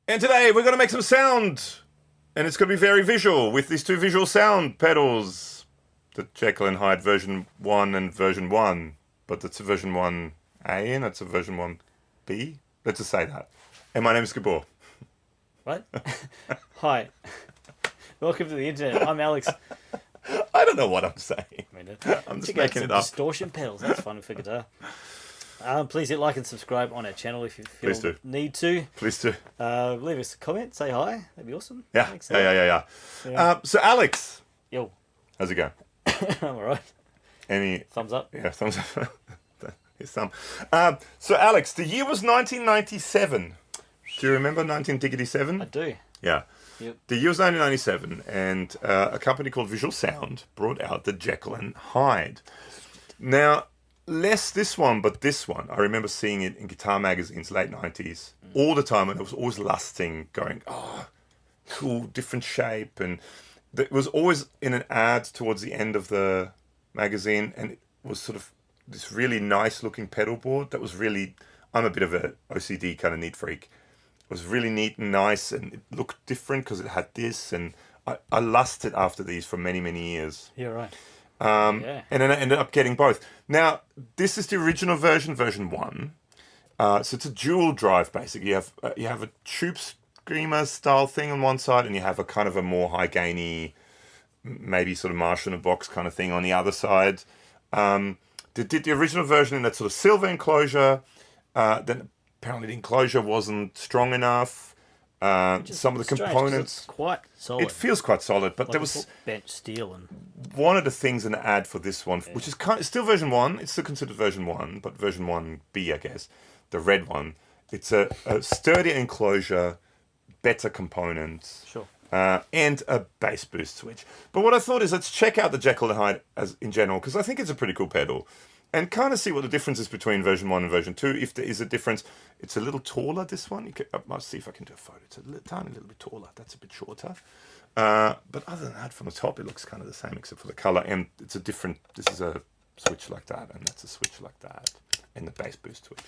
And today we're going to make some sound. And it's going to be very visual with these two visual sound pedals. The Jekyll and Hyde version 1 and version 1. But that's a version 1A and that's a version 1B. Let's just say that. And my name is Gabor. What? Hi. Welcome to the internet. I'm Alex. I don't know what I'm saying. I'm just making it up. Distortion pedals. That's fun for guitar. Please hit like and subscribe on our channel if you feel the need to. Please do. Leave us a comment. Say hi. That'd be awesome. Yeah. Thanks, Yeah. So Alex. Yo. How's it going? I'm alright. Any thumbs up? Yeah, thumbs up. Here's some. So Alex, the year was 1997. Do you remember 1997? I do. Yeah. Yep. The year was 1997, and a company called Visual Sound brought out the Jekyll and Hyde. Now, less this one, but this one. I remember seeing it in guitar magazines, late 90s, all the time, and it was always lusting, going, oh, cool, different shape. And it was always in an ad towards the end of the magazine, and it was sort of this really nice-looking pedal board that was really... I'm a bit of a OCD kind of neat freak. It was really neat and nice, and it looked different because it had this, and I lusted after these for many, many years. Yeah, right. And then I ended up getting both. Now, this is the original version, version 1. So it's a dual drive, basically. You have a tube screamer style thing on one side, and you have a kind of a more high gainy, maybe sort of Marshall in a box kind of thing on the other side. They did the original version in that sort of silver enclosure. Then apparently the enclosure wasn't strong enough. Some of the components, it's quite solid. It feels quite solid, but like there was bench steel and one of the things in the ad for this one, which is still version 1. It's still considered version 1, but version 1B, I guess, the red one. It's a sturdier enclosure, better components, sure, and a bass boost switch. But what I thought is, let's check out the Jekyll and Hyde as in general, because I think it's a pretty cool pedal. And kind of see what the difference is between version 1 and version 2. If there is a difference, it's a little taller, this one. I might see if I can do a photo. It's a tiny little bit taller. That's a bit shorter. But other than that, from the top, it looks kind of the same, except for the color. And it's a different... This is a switch like that, and that's a switch like that. And the bass boost switch.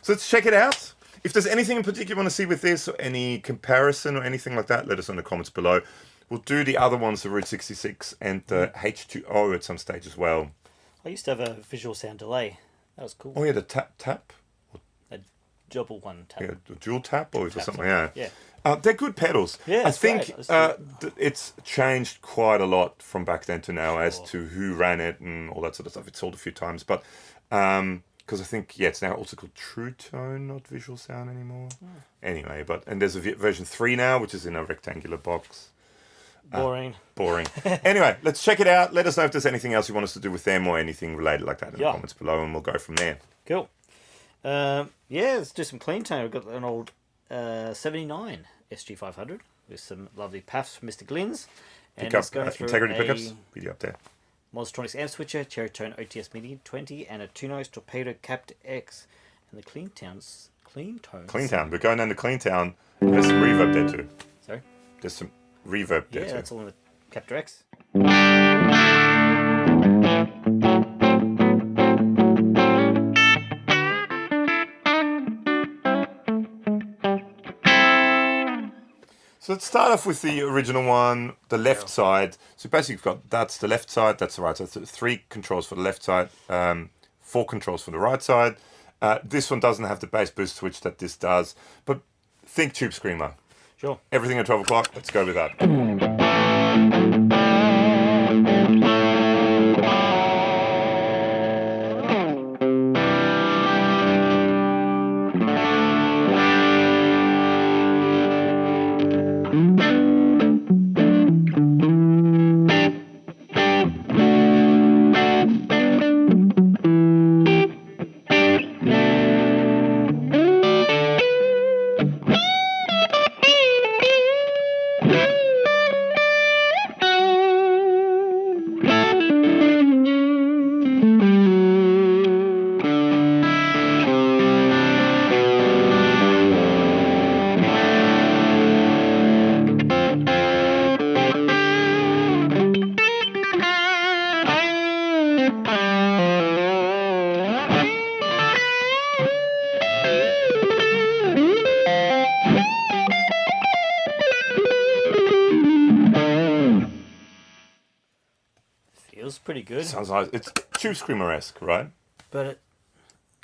So let's check it out. If there's anything in particular you want to see with this, or any comparison or anything like that, let us know in the comments below. We'll do the other ones, the Route 66 and the H2O at some stage as well. I used to have a visual sound delay. That was cool. Oh yeah, the tap. A double one tap. Yeah, the dual tap or Tap something. tap. Yeah. They're good pedals. Yeah, I think it's changed quite a lot from back then to now as to who ran it and all that sort of stuff. It's sold a few times, but because I think it's now also called True Tone, not Visual Sound anymore. Anyway, and there's a version 3 now, which is in a rectangular box. Boring. Anyway, let's check it out. Let us know if there's anything else you want us to do with them or anything related like that in the comments below, and we'll go from there. Cool. Let's do some clean tone. We've got an old 79 SG500 with some lovely paths from Mr. Glynn's. And Pickup, it's going through integrity pickups. Video up there. Mostronics amp switcher, Cherry Tone OTS Mini 20, and a 2-nose Torpedo Captor X. And the clean tones. Clean Town. We're going down to Clean Town. There's some reverb there too. Sorry? There's some reverb there too. Yeah, that's all in the Captor X. So let's start off with the original one, the left side. So basically you've got, that's the left side, that's the right side. So 3 controls for the left side, 4 controls for the right side. This one doesn't have the bass boost switch that this does, but think Tube Screamer. Sure. Everything at 12 o'clock, let's go with that. pretty good. Sounds nice. It's Tube Screamer-esque, right? But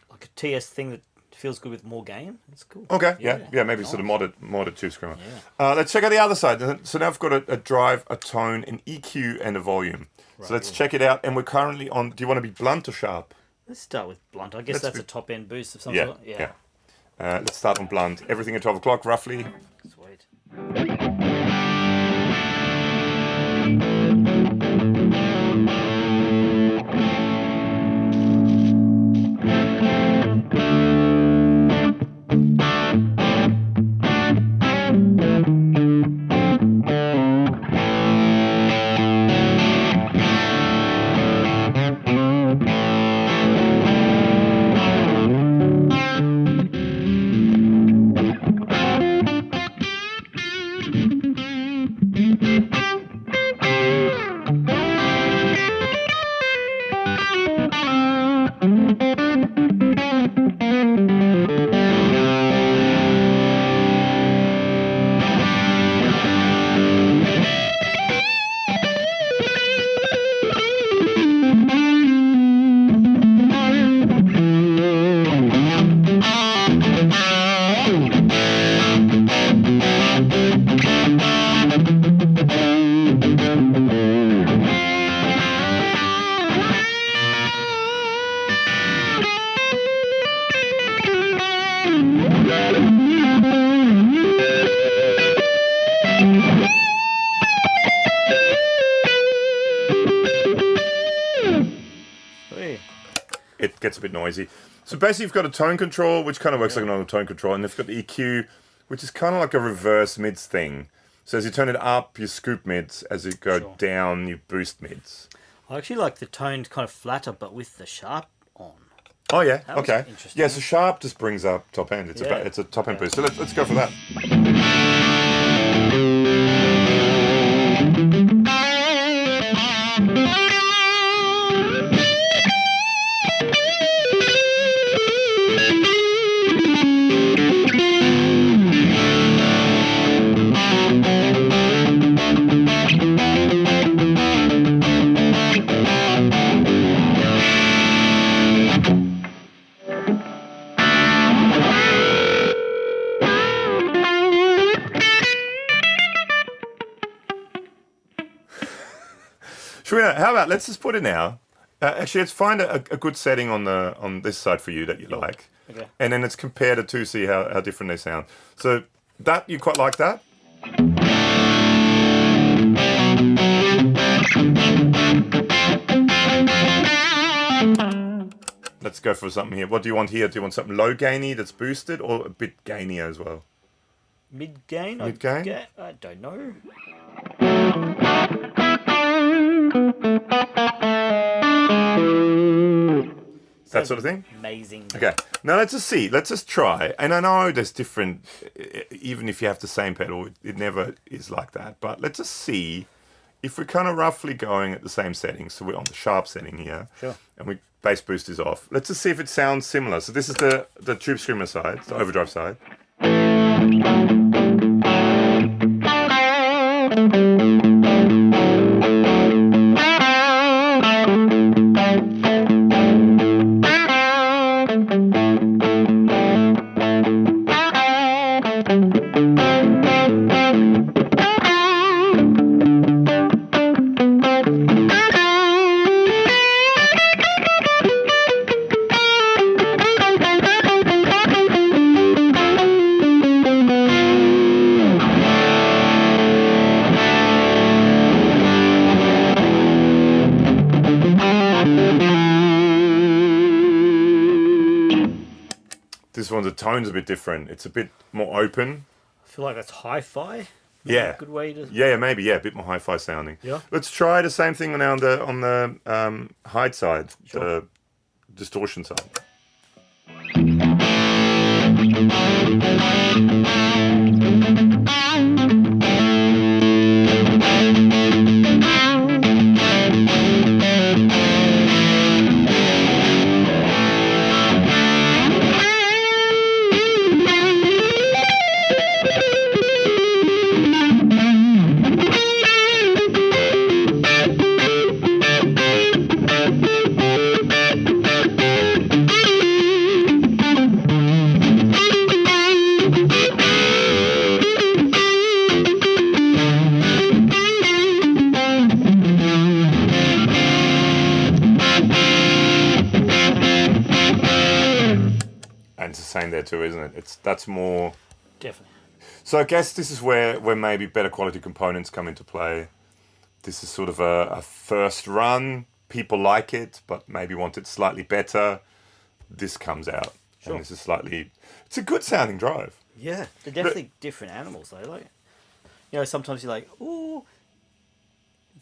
like a TS thing that feels good with more gain. It's cool. Okay, yeah, maybe nice. sort of modded Tube Screamer. Yeah. Let's check out the other side. So now I've got a drive, a tone, an EQ, and a volume. Right, so let's check it out. And we're currently on. Do you want to be blunt or sharp? Let's start with blunt. I guess that's a top end boost of some Yeah, sort. yeah. Let's start on blunt. Everything at 12 o'clock, roughly. Sweet. It gets a bit noisy. So basically you've got a tone control, which kind of works like a normal tone control, and you've got the EQ, which is kind of like a reverse mids thing. So as you turn it up, you scoop mids. As you go down, you boost mids. I actually like the tone kind of flatter, but with the sharp on. Oh yeah, That was okay. interesting. Yeah, so sharp just brings up top end. It's Yeah. it's a top end boost. So let's go for that. How about let's just put it now. Actually, let's find a good setting on this side for you that you like, Okay. and then let's compare the two, see how different they sound. So that you quite like that. Let's go for something here. What do you want here? Do you want something low gainy that's boosted, or a bit gainier as well? Mid gain? Mid-gain? I don't know. That sort of thing? Amazing. Okay, now let's just see. Let's just try. And I know there's different, even if you have the same pedal, it never is like that. But let's just see if we're kind of roughly going at the same settings. So we're on the sharp setting here. Sure. And we bass boost is off. Let's just see if it sounds similar. So this is the Tube Screamer side, the Overdrive side. This one, the tone's a bit different. It's a bit more open. I feel like that's hi-fi. Yeah. Good way to... Yeah, maybe. Yeah, a bit more hi-fi sounding. Yeah. Let's try the same thing now on the Hyde side, Sure. the distortion side. Aerodyne's the same there too, isn't it? That's more. Definitely. So I guess this is where maybe better quality components come into play. This is sort of a first run. People like it, but maybe want it slightly better. This comes out, Sure. and this is slightly. It's a good sounding drive. Yeah, they're definitely different animals though. Like, sometimes you're like, ooh,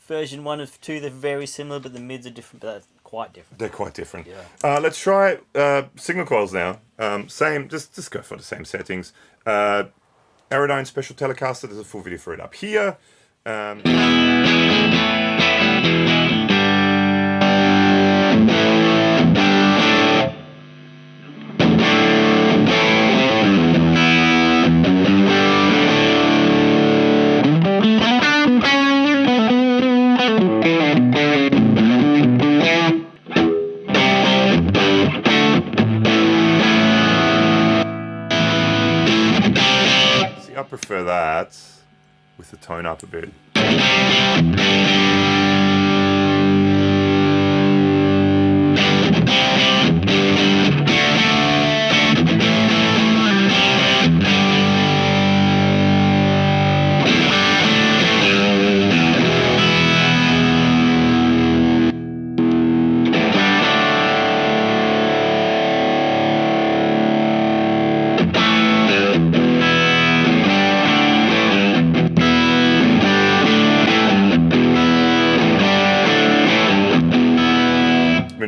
version 1 of 2, they're very similar, but the mids are different. But they're quite different. They're quite different. Yeah. Let's try signal coils now. Same, just go for the same settings. Aerodyne Special Telecaster. There's a full video for it up here. I prefer that with the tone up a bit.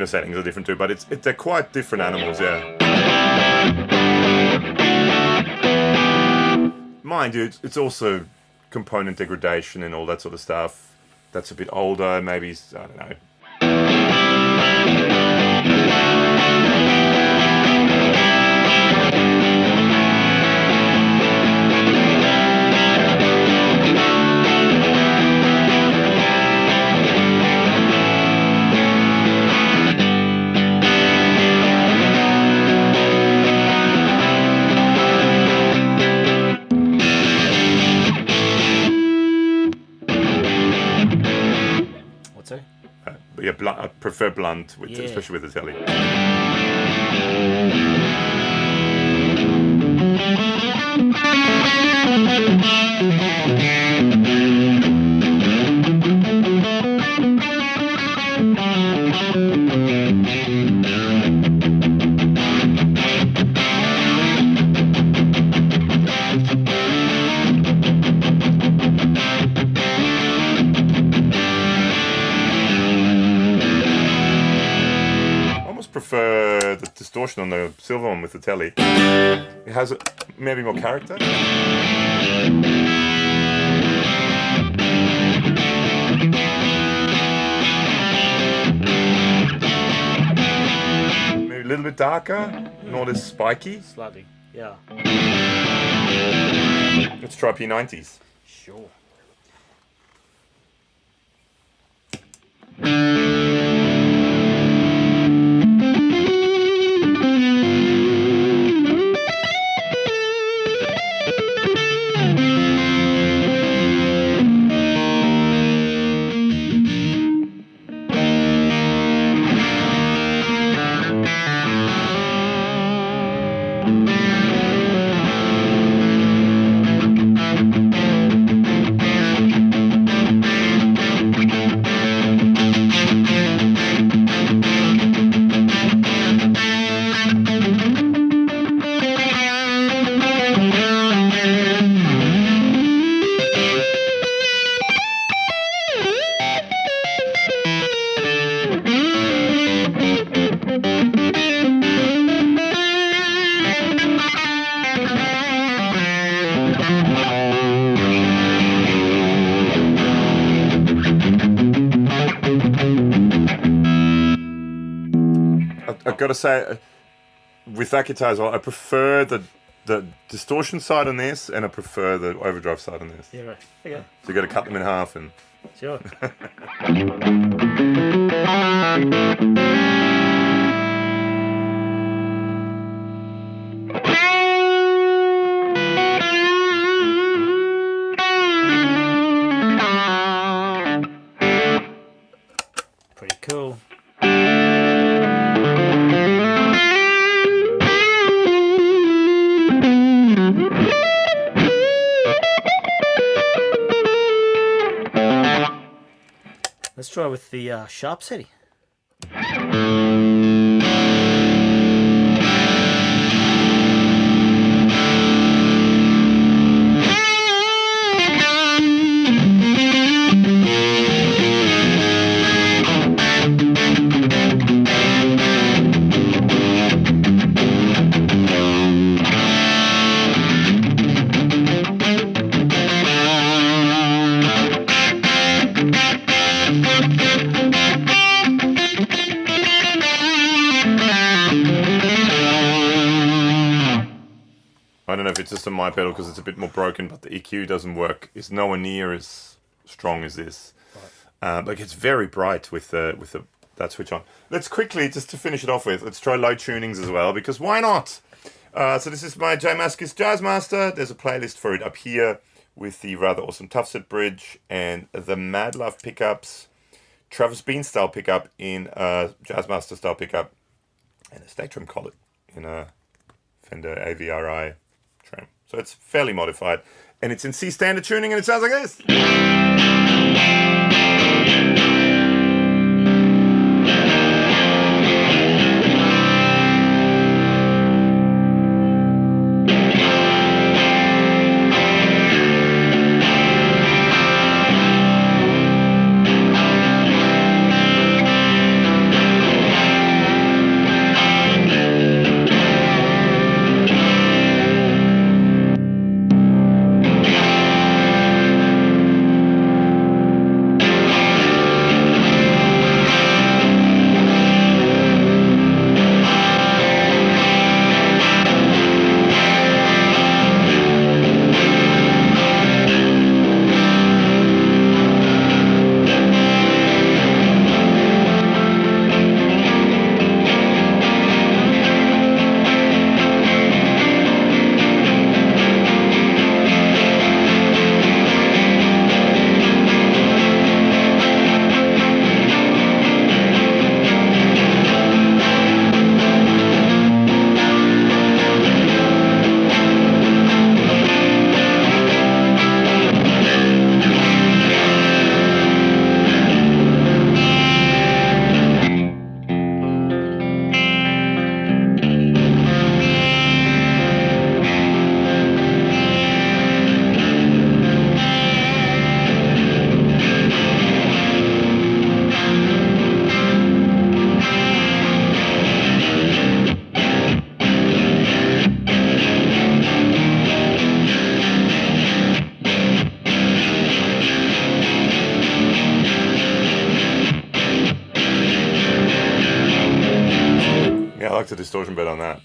Settings are different too, but they're quite different animals, yeah. Mind you, it's also component degradation and all that sort of stuff. That's a bit older, maybe, I don't know. But yeah, I prefer blunt, especially with the telly. Prefer the distortion on the silver one with the telly. It has maybe more character. Maybe a little bit darker, not as spiky. Slightly, yeah. Let's try P90s. Sure. I've got to say, with that guitar as well, I prefer the distortion side on this, and I prefer the overdrive side on this. Yeah, right. Okay. So you got to cut them in half and. Sure. Pretty cool. try with the sharp setting. I don't know if it's just on my pedal because it's a bit more broken, but the EQ doesn't work. It's nowhere near as strong as this. Right. Like it's very bright with that switch on. Let's quickly, just to finish it off with, let's try low tunings as well, because why not? So this is my JMascis Jazzmaster. There's a playlist for it up here with the rather awesome Tough Set bridge and the Mad Love pickups, Travis Bean style pickup in a Jazzmaster style pickup, and a Statrum collet in a Fender AVRI tram. So it's fairly modified, and it's in C standard tuning, and it sounds like this. I like the distortion bit on that.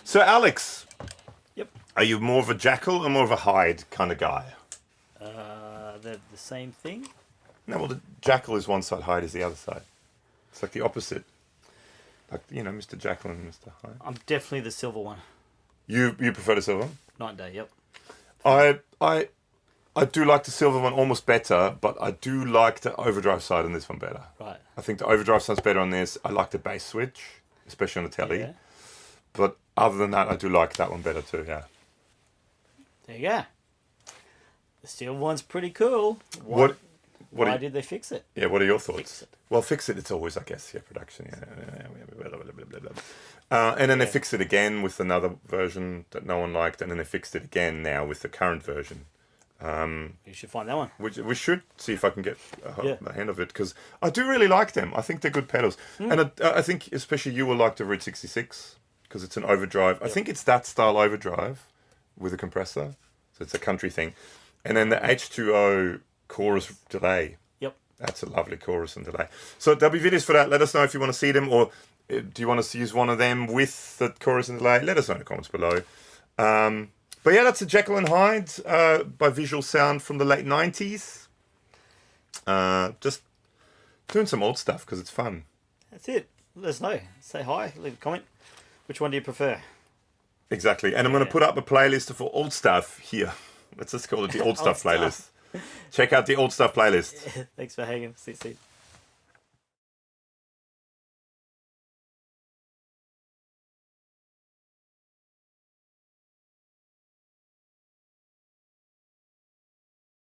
So, Alex, Yep. Are you more of a Jekyll or more of a Hyde kind of guy? They're the same thing. No, well, the Jekyll is one side, Hyde is the other side. It's like the opposite. Like, you know, Mr. Jekyll and Mr. Hyde. I'm definitely the silver one. You prefer the silver? Night and day, yep. I do like the silver one almost better, but I do like the overdrive side on this one better. Right. I think the overdrive sounds better on this. I like the bass switch, especially on the telly. Yeah. But other than that, I do like that one better too, yeah. There you go. The steel one's pretty cool. Why did they fix it? Yeah, what are your thoughts? Fix it. Well, fix it, it's always, I guess, production. And then they fixed it again with another version that no one liked, and then they fixed it again now with the current version. You should find that one. We should see if I can get Yeah. a hand of it, because I do really like them. I think they're good pedals. And I think especially you will like the Route 66, because it's an overdrive. I think it's that style overdrive with a compressor. So it's a country thing. And then the H2O chorus delay. Yep. That's a lovely chorus and delay. So there'll be videos for that. Let us know if you want to see them, or do you want us to use one of them with the chorus and delay? Let us know in the comments below. But yeah, that's a Jekyll and Hyde by Visual Sound from the late 90s. Just doing some old stuff because it's fun. That's it. Let us know. Say hi. Leave a comment. Which one do you prefer? Exactly. And I'm going to put up a playlist for old stuff here. Let's just call it the old stuff playlist. Check out the old stuff playlist. Thanks for hanging. See you soon.